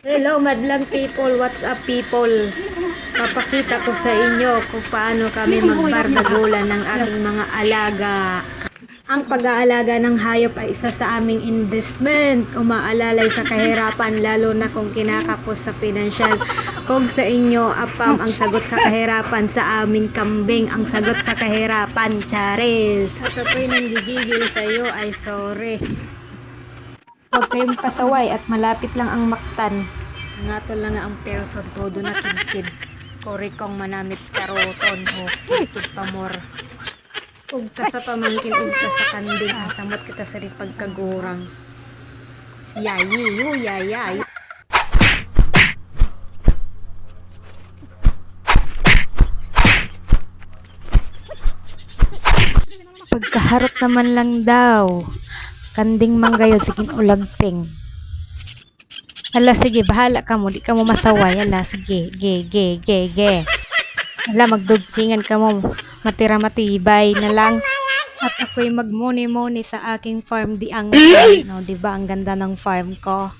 Hello madlang people, what's up people? Papakita ko sa inyo kung paano kami magbardagulan ng aking mga alaga. Ang pag-aalaga ng hayop ay isa sa aming investment. Umaalalay sa kahirapan lalo na kung kinakapos sa pinansyal. Kung sa inyo, apam ang sagot sa kahirapan, sa amin kambing ang sagot sa kahirapan, Charis. At ako'y nanggigigil sa iyo ay sorry. Huwag kayong pasaway at malapit lang ang maktan. Nga to lang nga ang person todo na kidkid. Kori kong manamit karoton o kidkid pamor. Ugta sa pamangkin, ugta sa kanding. Asamot kita sa pagkagurang. Yayi, yu, yayay. Pagkaharap naman lang daw. Kanding manggayo, sigin ulagting. Hala, sige, bahala ka mo. Di ka mo masaway. Hala, sige. Ge. Hala, magdugsingan ka mo. Matira matibay na lang. At ako'y magmuni-muni sa aking farm di ang no, di ba ang ganda ng farm ko?